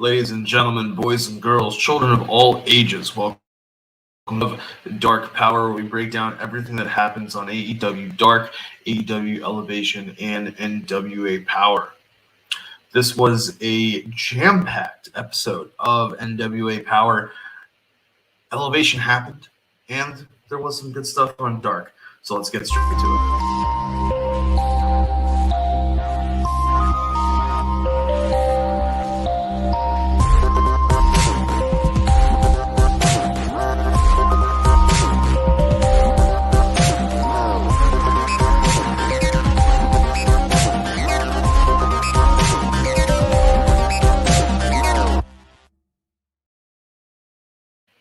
Ladies and gentlemen, boys and girls, children of all ages, welcome to Dark Powerrr, where we break down everything that happens on AEW Dark, AEW Elevation, and NWA Powerrr. This was a jam-packed episode of NWA Powerrr. Elevation happened, and there was some good stuff on Dark. So let's get straight to it.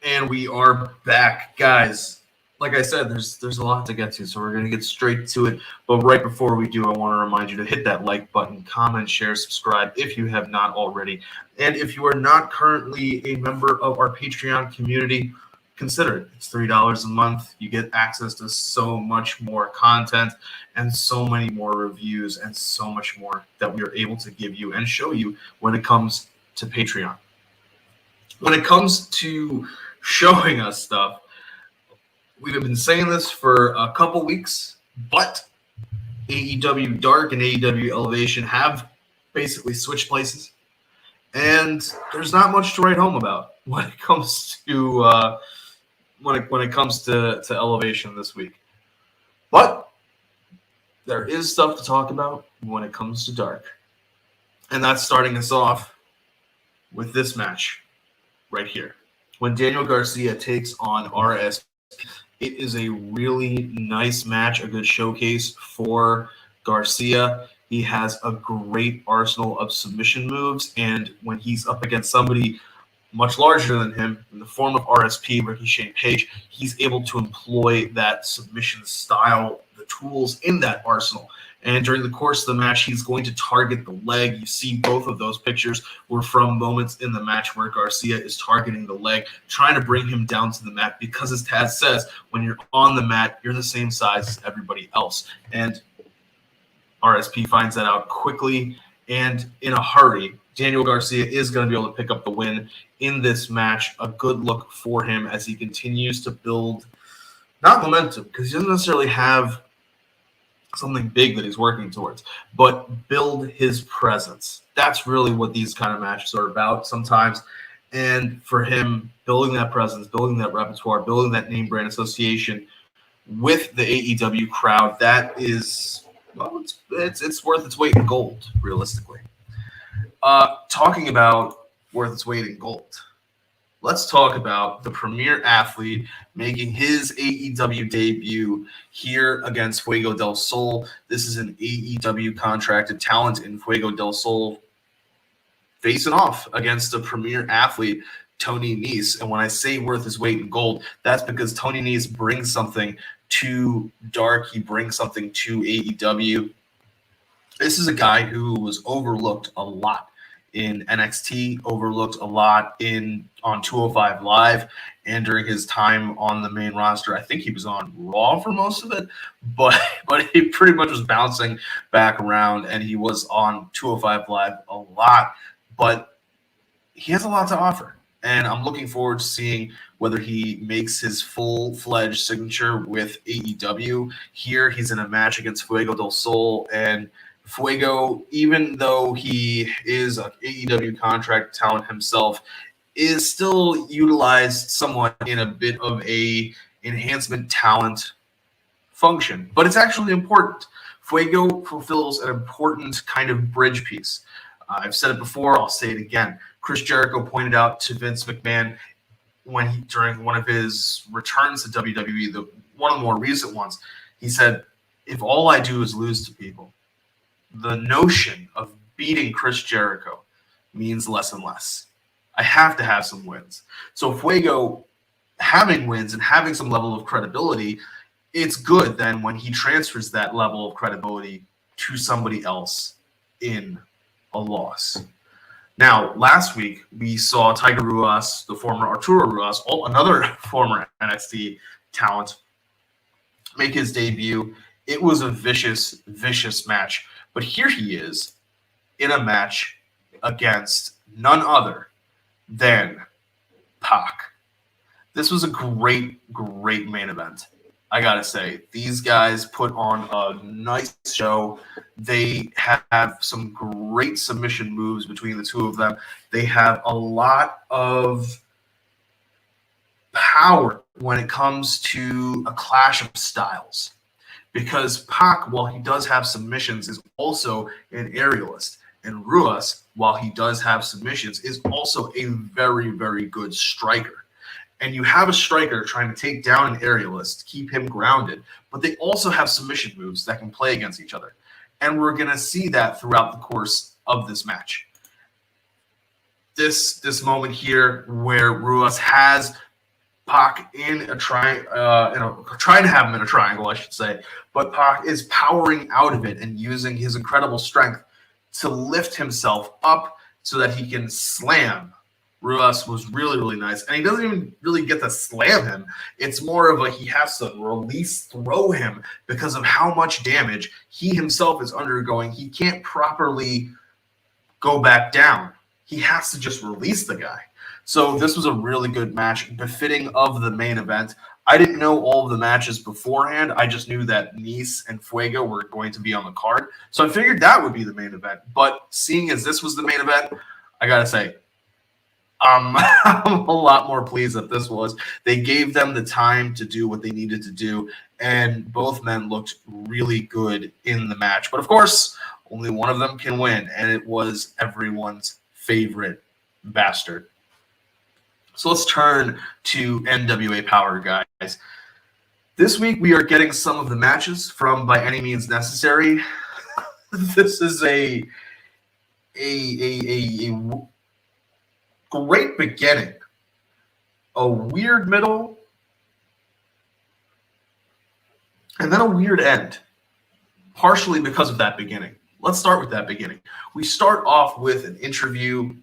And we are back, guys. Like I said, there's a lot to get to, so we're going to get straight to it. But right before we do, I want to remind you to hit that like button, comment, share, subscribe if you have not already. And if you are not currently a member of our Patreon community, consider it. It's $3 a month. You get access to so much more content and so many more reviews and so much more that we are able to give you and show you when it comes to Patreon. When it comes to showing us stuff, we've been saying this for a couple weeks, but AEW Dark and AEW Elevation have basically switched places, and there's not much to write home about when it comes to to Elevation this week. But there is stuff to talk about when it comes to Dark, and that's starting us off with this match right here. When Daniel Garcia takes on RSP, it is a really nice match, a good showcase for Garcia. He has a great arsenal of submission moves, and when he's up against somebody much larger than him in the form of RSP, Ricky Shane Page, he's able to employ that submission style, the tools in that arsenal. And during the course of the match, he's going to target the leg. You see both of those pictures were from moments in the match where Garcia is targeting the leg, trying to bring him down to the mat because, as Taz says, when you're on the mat, you're the same size as everybody else. And RSP finds that out quickly and in a hurry. Daniel Garcia is going to be able to pick up the win in this match. A good look for him as he continues to build, not momentum, because he doesn't necessarily have something big that he's working towards, but build his presence. That's really what these kind of matches are about sometimes. And for him, building that presence, building that repertoire, building that name brand association with the AEW crowd, that is, well, it's worth its weight in gold, realistically. Talking about worth its weight in gold, let's talk about the premier athlete making his AEW debut here against Fuego del Sol. This is an AEW contracted talent in Fuego del Sol facing off against a premier athlete, Tony Nese. And when I say worth his weight in gold, that's because Tony Nese brings something to Dark. He brings something to AEW. This is a guy who was overlooked a lot in NXT, overlooked a lot on 205 Live, and during his time on the main roster. I think he was on Raw for most of it, but he pretty much was bouncing back around, and he was on 205 Live a lot. But he has a lot to offer, and I'm looking forward to seeing whether he makes his full-fledged signature with AEW. Here, he's in a match against Fuego del Sol, and Fuego, even though he is an AEW contract talent himself, is still utilized somewhat in a bit of a enhancement talent function. But it's actually important. Fuego fulfills an important kind of bridge piece. I've said it before, I'll say it again. Chris Jericho pointed out to Vince McMahon during one of his returns to WWE, one of the more recent ones, he said, if all I do is lose to people, the notion of beating Chris Jericho means less and less. I have to have some wins. So Fuego having wins and having some level of credibility, it's good then when he transfers that level of credibility to somebody else in a loss. Now, last week, we saw Tiger Ruas, the former Arturo Ruas, another former NXT talent, make his debut. It was a vicious, vicious match. But here he is in a match against none other than Pac. This was a great main event. I gotta say, these guys put on a nice show. They have some great submission moves between the two of them. They have a lot of power when it comes to a clash of styles. Because Pac, while he does have submissions, is also an aerialist. And Ruas, while he does have submissions, is also a very, very good striker. And you have a striker trying to take down an aerialist, keep him grounded, but they also have submission moves that can play against each other. And we're going to see that throughout the course of this match. This moment here where Ruas has Pac in a trying to have him in a triangle, I should say, but Pac is powering out of it and using his incredible strength to lift himself up so that he can slam. Ruas was really, really nice. And he doesn't even really get to slam him. It's more of a he has to throw him because of how much damage he himself is undergoing. He can't properly go back down. He has to just release the guy. So this was a really good match, befitting of the main event. I didn't know all of the matches beforehand. I just knew that Nice and Fuego were going to be on the card. So I figured that would be the main event. But seeing as this was the main event, I got to say, I'm a lot more pleased that this was. They gave them the time to do what they needed to do, and both men looked really good in the match. But of course, only one of them can win, and it was everyone's favorite bastard. So let's turn to NWA Powerrr, guys. This week we are getting some of the matches from By Any Means Necessary. This is a great beginning, a weird middle, and then a weird end, partially because of that beginning. Let's start with that beginning. We start off with an interview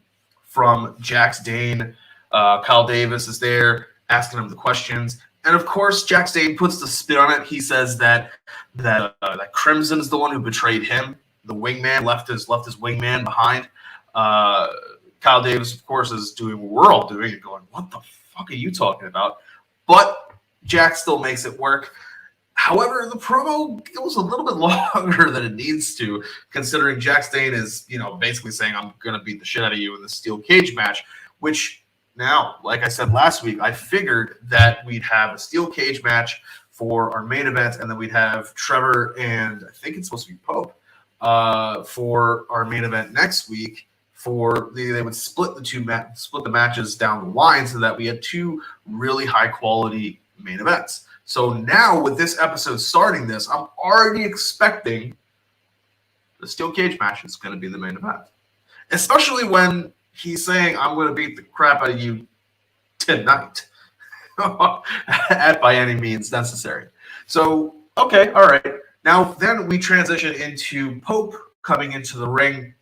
from Jax Dane. Kyle Davis is there asking him the questions. And of course, Jax Dane puts the spin on it. He says that Crimson is the one who betrayed him. The wingman left his wingman behind. Kyle Davis, of course, is doing what we're all doing and going, what the fuck are you talking about? But Jax still makes it work. However, the promo goes a little bit longer than it needs to, considering Jax Dane is, basically saying, I'm going to beat the shit out of you in the steel cage match, which now, like I said last week, I figured that we'd have a steel cage match for our main event, and then we'd have Trevor and I think it's supposed to be Pope for our main event next week. They would split the matches down the line so that we had two really high quality main events. So now with this episode starting this, I'm already expecting the steel cage match is going to be the main event, especially when he's saying, I'm going to beat the crap out of you tonight at By Any Means Necessary. So, okay, all right. Now, then we transition into Pope coming into the ring.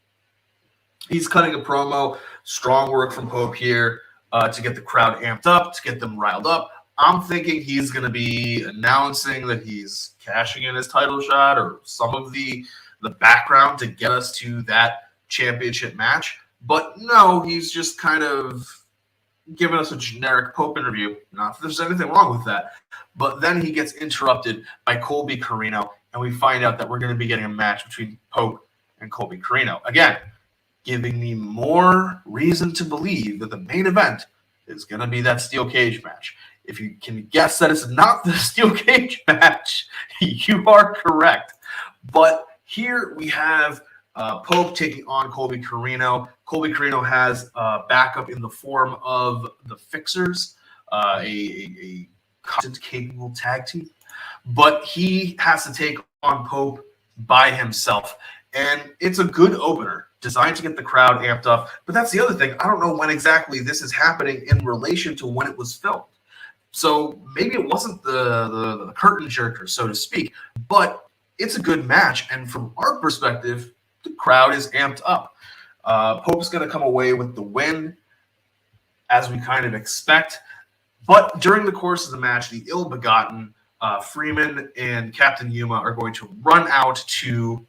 He's cutting a promo. Strong work from Pope here to get the crowd amped up, to get them riled up. I'm thinking he's going to be announcing that he's cashing in his title shot or some of the background to get us to that championship match. But no, he's just kind of giving us a generic Pope interview. Not that there's anything wrong with that. But then he gets interrupted by Colby Carino, and we find out that we're going to be getting a match between Pope and Colby Carino. Again, giving me more reason to believe that the main event is going to be that steel cage match. If you can guess that it's not the steel cage match, you are correct. But here we have Pope taking on Colby Carino. Colby Carino has backup in the form of the Fixers, a content-capable tag team. But he has to take on Pope by himself. And it's a good opener, designed to get the crowd amped up. But that's the other thing. I don't know when exactly this is happening in relation to when it was filmed. So maybe it wasn't the curtain jerker, so to speak. But it's a good match. And from our perspective, the crowd is amped up. Pope's going to come away with the win, as we kind of expect. But during the course of the match, the ill-begotten Freeman and Captain Yuma are going to run out to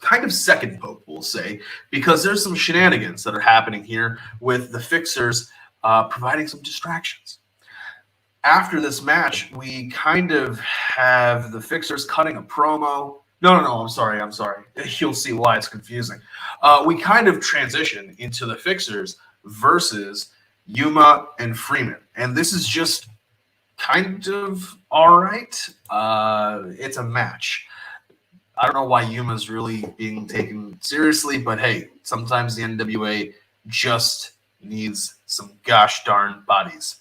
kind of second Pope, we'll say, because there's some shenanigans that are happening here with the Fixers providing some distractions. After this match, we kind of have the Fixers cutting a promo. No, I'm sorry. You'll see why it's confusing. We kind of transition into the Fixers versus Yuma and Freeman. And this is just kind of all right. It's a match. I don't know why Yuma's really being taken seriously, but hey, sometimes the NWA just needs some gosh darn bodies.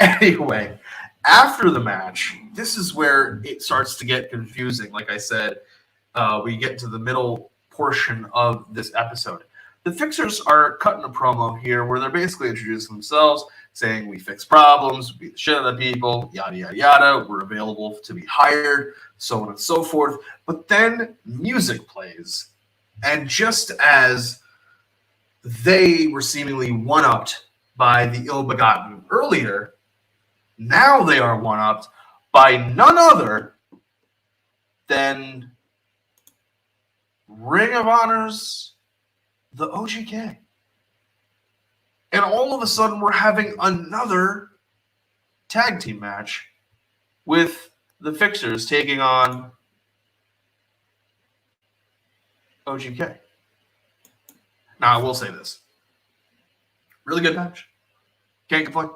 Anyway, after the match, this is where it starts to get confusing. Like I said, we get to the middle portion of this episode. The Fixers are cutting a promo here where they're basically introducing themselves, saying we fix problems, we beat the shit out of people, yada, yada, yada. We're available to be hired, so on and so forth. But then music plays. And just as they were seemingly one-upped by the ill-begotten earlier, now they are one-upped by none other than Ring of Honor's the OGK. And all of a sudden, we're having another tag team match with the Fixers taking on OGK. Now, I will say this. Really good match. Can't complain.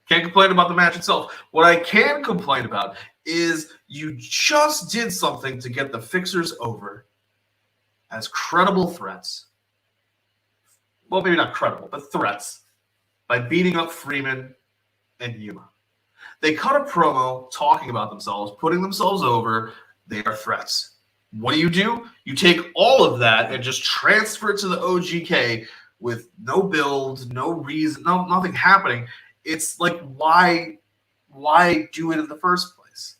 Can't complain about the match itself. What I can complain about is you just did something to get the Fixers over as credible threats. Well, maybe not credible, but threats by beating up Freeman and Yuma. They cut a promo talking about themselves, putting themselves over. They are threats. What do? You take all of that and just transfer it to the OGK with no build, no reason, nothing happening. It's like, why do it in the first place?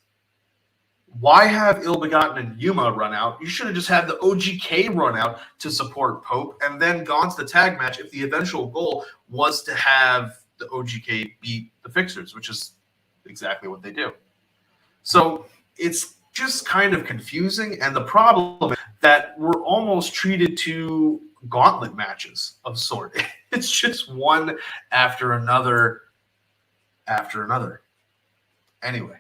Why have Ill-Begotten and Yuma run out? You should have just had the OGK run out to support Pope and then gone to the tag match if the eventual goal was to have the OGK beat the Fixers, which is exactly what they do. So it's just kind of confusing, and the problem is that we're almost treated to gauntlet matches of sort. It's just one after another after another. Anyway.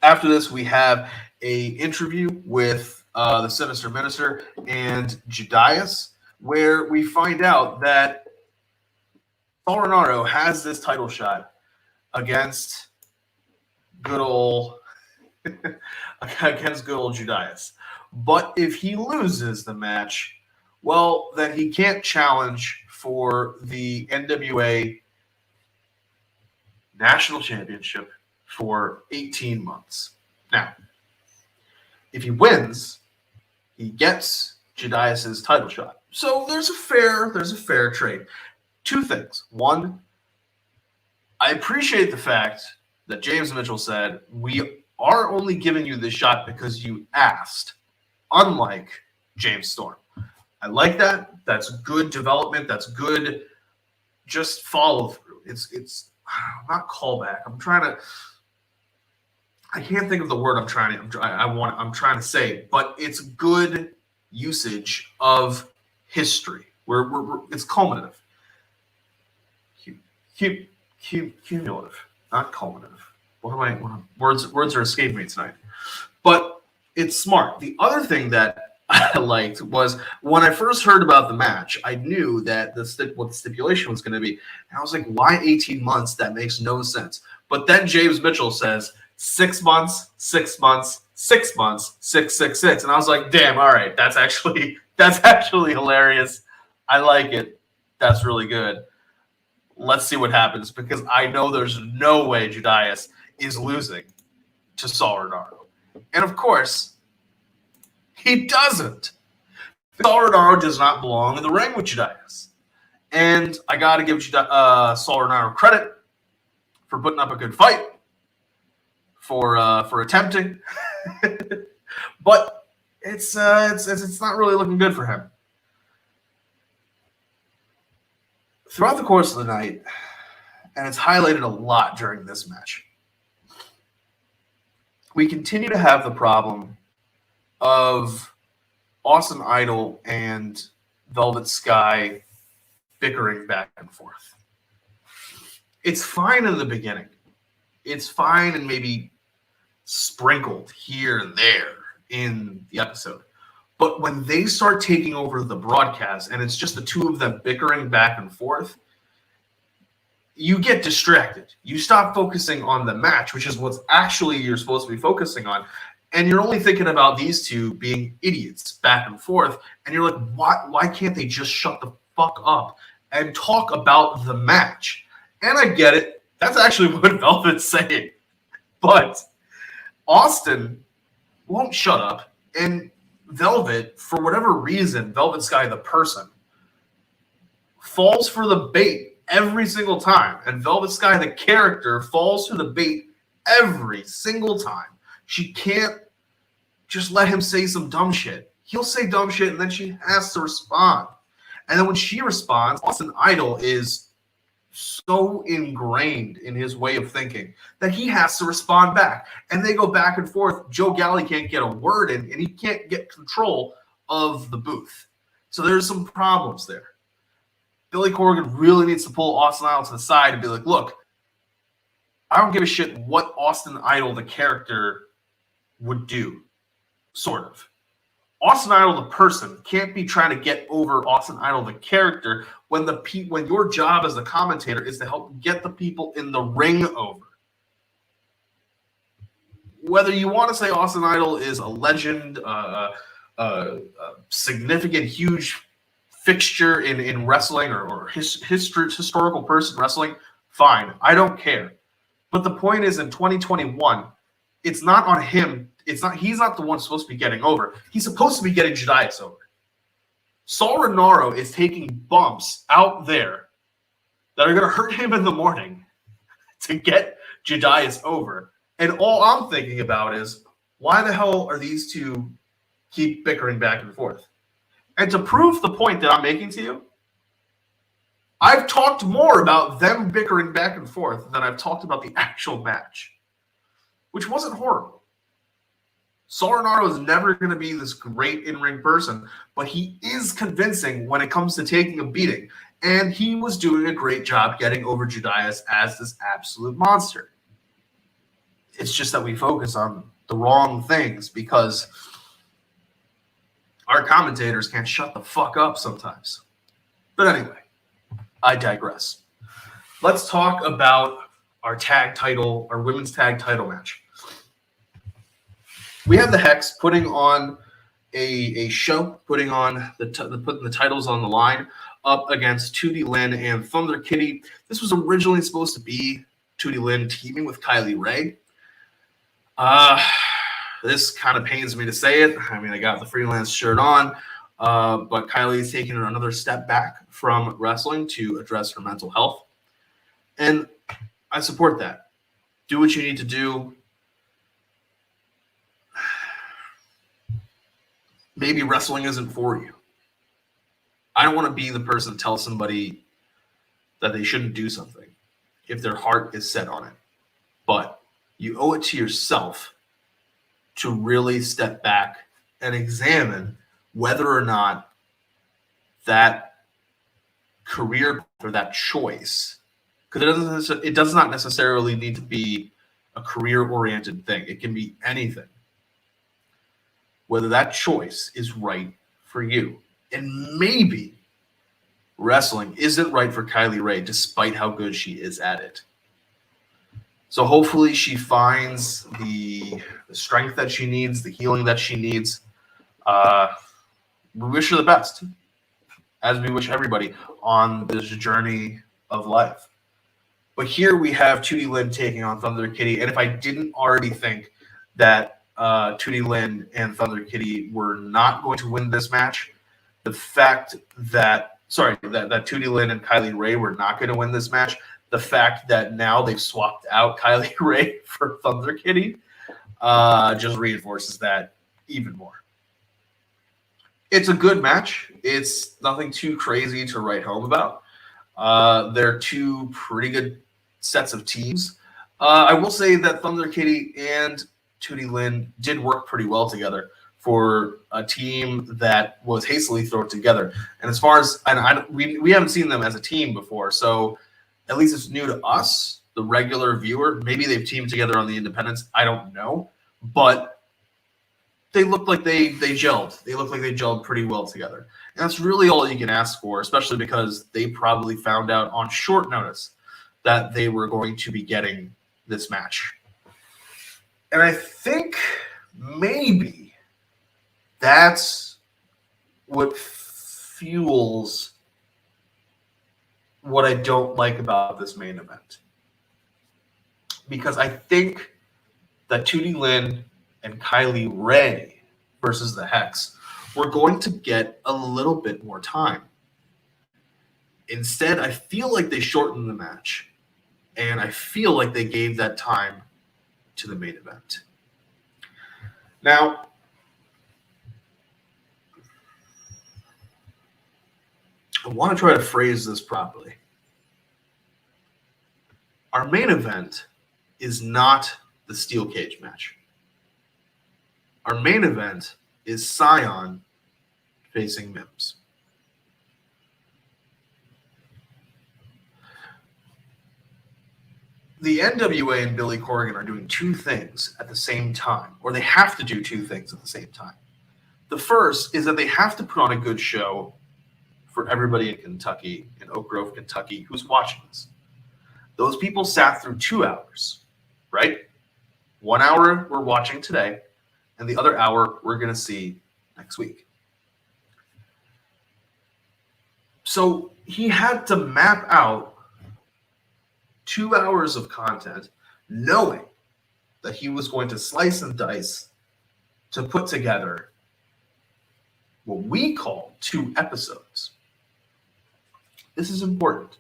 After this, we have a interview with the Sinister Minister and Judas, where we find out that Sol has this title shot against good old Judas. But if he loses the match, well, then he can't challenge for the NWA National Championship for 18 months. Now, if he wins, he gets Judas's title shot. So there's a fair trade. Two things. One, I appreciate the fact that James Mitchell said, we are only giving you this shot because you asked, unlike James Storm. I like that. That's good development. That's good just follow through. It's not callback. I can't think of the word I'm trying to say, but it's good usage of history. It's culminative. Cumulative, not culminative. Words are escaping me tonight. But it's smart. The other thing that I liked was when I first heard about the match, I knew that what the stipulation was going to be. And I was like, why 18 months? That makes no sense. But then James Mitchell says, 6 months, 6 months, 6 months, 666. And I was like, damn, all right, that's actually hilarious. I like it. That's really good. Let's see what happens, because I know there's no way Judas is losing to Sol. And of course, he doesn't. Sol does not belong in the ring with Judas. And I got to give Sol credit for putting up a good fight. For attempting, but it's not really looking good for him. Throughout the course of the night, and it's highlighted a lot during this match, we continue to have the problem of Austin Idol and Velvet Sky bickering back and forth. It's fine in the beginning. It's fine and maybe sprinkled here and there in the episode. But when they start taking over the broadcast and it's just the two of them bickering back and forth, you get distracted. You stop focusing on the match, which is what's actually you're supposed to be focusing on. And you're only thinking about these two being idiots back and forth. And you're like, why can't they just shut the fuck up and talk about the match? And I get it. That's actually what Velvet's saying. But Austin won't shut up. And Velvet, for whatever reason, Velvet Sky, the person, falls for the bait every single time. And Velvet Sky, the character, falls for the bait every single time. She can't just let him say some dumb shit. He'll say dumb shit, and then she has to respond. And then when she responds, Austin Idol is so ingrained in his way of thinking that he has to respond back. And they go back and forth. Joe Galley can't get a word in, and he can't get control of the booth. So there's some problems there. Billy Corgan really needs to pull Austin Idol to the side and be like, look, I don't give a shit what Austin Idol, the character, would do, sort of. Austin Idol, the person, can't be trying to get over Austin Idol, the character, when your job as the commentator is to help get the people in the ring over. Whether you want to say Austin Idol is a legend, a significant, huge fixture in wrestling or historical person in wrestling, fine. I don't care. But the point is, in 2021, it's not on him. He's not the one supposed to be getting over. He's supposed to be getting Jedias over. Saul Renaro is taking bumps out there that are going to hurt him in the morning to get Jedias over. And all I'm thinking about is, why the hell are these two keep bickering back and forth? And to prove the point that I'm making to you, I've talked more about them bickering back and forth than I've talked about the actual match, which wasn't horrible. Saul Renaro is never going to be this great in-ring person, but he is convincing when it comes to taking a beating. And he was doing a great job getting over Jedias as this absolute monster. It's just that we focus on the wrong things because our commentators can't shut the fuck up sometimes. But anyway, I digress. Let's talk about our women's tag title match. We have the Hex putting on a show, putting on putting the titles on the line up against Tootie Lynn and Thunder Kitty. This was originally supposed to be Tootie Lynn teaming with Kylie Rae. This kind of pains me to say it. I mean, I got the freelance shirt on, but Kylie is taking another step back from wrestling to address her mental health. And I support that. Do what you need to do. Maybe wrestling isn't for you. I don't want to be the person to tell somebody that they shouldn't do something if their heart is set on it. But you owe it to yourself to really step back and examine whether or not that career or that choice, because it does not necessarily need to be a career-oriented thing. It can be anything. Whether that choice is right for you. And maybe wrestling isn't right for Kylie Rae, despite how good she is at it. So hopefully she finds the strength that she needs, the healing that she needs. We wish her the best, as we wish everybody on this journey of life. But here we have Tootie Lynn taking on Thunder Kitty. And if I didn't already think that Tootie Lynn and Thunder Kitty were not going to win this match, the fact that Tootie Lynn and Kylie Rae were not going to win this match, the fact that now they've swapped out Kylie Rae for Thunder Kitty just reinforces that even more. It's a good match. It's nothing too crazy to write home about. They're two pretty good sets of teams. I will say that Thunder Kitty and Tootie Lynn did work pretty well together for a team that was hastily thrown together. And as far as we haven't seen them as a team before, so at least it's new to us, the regular viewer. Maybe they've teamed together on the independents. I don't know, but they look like they gelled. They look like they gelled pretty well together, and that's really all you can ask for, especially because they probably found out on short notice that they were going to be getting this match. And I think maybe that's what fuels what I don't like about this main event. Because I think that 2D Lin and Kylie Ray versus the Hex were going to get a little bit more time. Instead, I feel like they shortened the match. And I feel like they gave that time to the main event. Now, I want to try to phrase this properly. Our main event is not the steel cage match. Our main event is Sion facing Mims. The NWA and Billy Corgan are doing two things at the same time, or they have to do two things at the same time. The first is that they have to put on a good show for everybody in Kentucky, in Oak Grove, Kentucky, who's watching this. Those people sat through 2 hours, right? 1 hour we're watching today, and the other hour we're going to see next week. So he had to map out 2 hours of content, knowing that he was going to slice and dice to put together what we call 2 episodes. This is important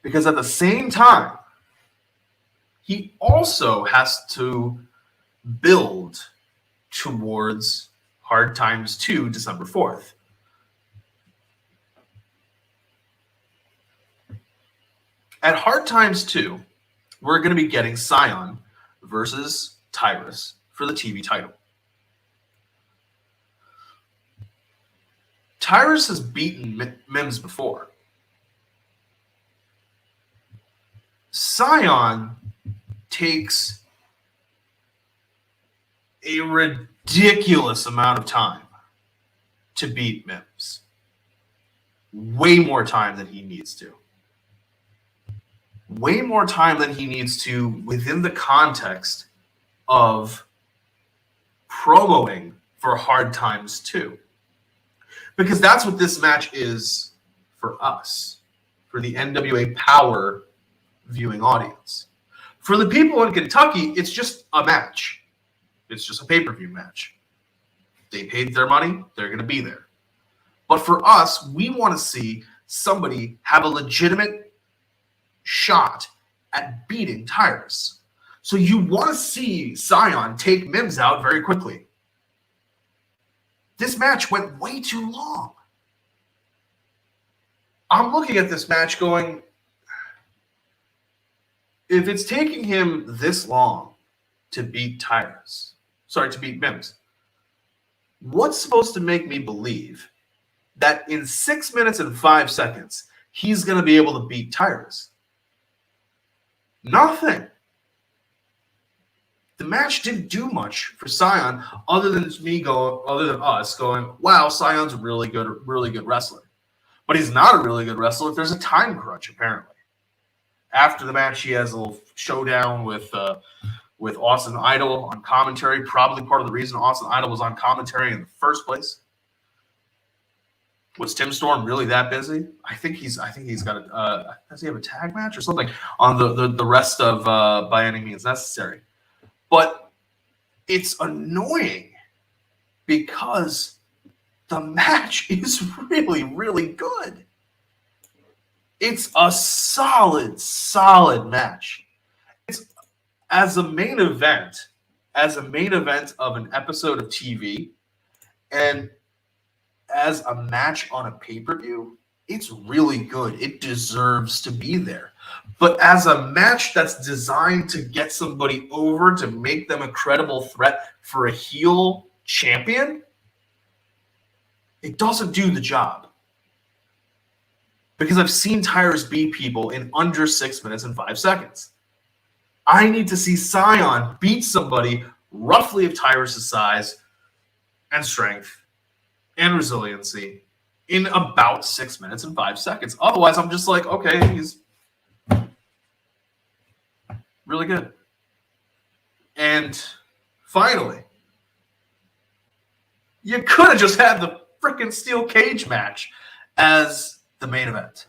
because at the same time, he also has to build towards Hard Times 2, December 4th. At Hard Times 2, we're going to be getting Sion versus Tyrus for the TV title. Tyrus has beaten Mims before. Sion takes a ridiculous amount of time to beat Mims. Way more time than he needs to. Way more time than he needs to within the context of promoting for Hard Times 2. Because that's what this match is for us, for the NWA Powerrr viewing audience. For the people in Kentucky, it's just a match. It's just a pay-per-view match. They paid their money, they're going to be there. But for us, we want to see somebody have a legitimate shot at beating Tyrus. So you want to see Sion take Mims out very quickly. This match went way too long. I'm looking at this match going, if it's taking him this long to beat to beat Mims, what's supposed to make me believe that in 6 minutes and 5 seconds, he's going to be able to beat Tyrus? Nothing. The match didn't do much for Sion other than us going, wow, Sion's a really good wrestler. But he's not a really good wrestler if there's a time crunch, apparently. After the match, he has a little showdown with Austin Idol on commentary, probably part of the reason Austin Idol was on commentary in the first place. Was Tim Storm really that busy? I think he's got does he have a tag match or something on the rest of By Any Means Necessary? But it's annoying because the match is really, really good. It's a solid match. It's as a main event of an episode of TV and as a match on a pay-per-view, It's really good. It deserves to be there. But as a match that's designed to get somebody over, to make them a credible threat for a heel champion, it doesn't do the job. Because I've seen Tyrus beat people in under 6 minutes and 5 seconds. I need to see Sion beat somebody roughly of Tyrus' size and strength and resiliency in about 6 minutes and 5 seconds. Otherwise, I'm just like, okay, he's really good. And finally, you could have just had the freaking steel cage match as the main event.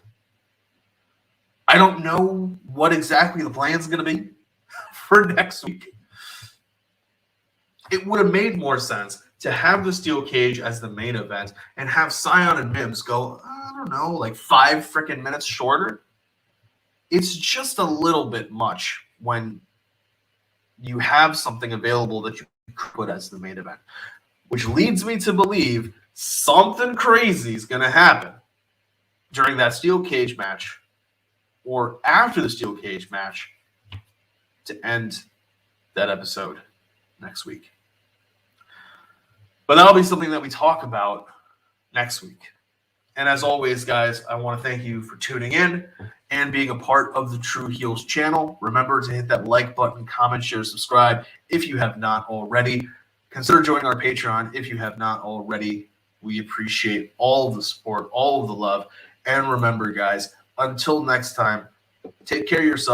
I don't know what exactly the plan is going to be for next week. It would have made more sense to have the steel cage as the main event and have Sion and Mims go, I don't know, like 5 freaking minutes shorter. It's just a little bit much when you have something available that you could put as the main event, which leads me to believe something crazy is going to happen during that steel cage match or after the steel cage match to end that episode next week. But that'll be something that we talk about next week. And as always, guys, I want to thank you for tuning in and being a part of the True Heels channel. Remember to hit that like button, comment, share, subscribe if you have not already. Consider joining our Patreon if you have not already. We appreciate all of the support, all of the love. And remember, guys, until next time, take care of yourself.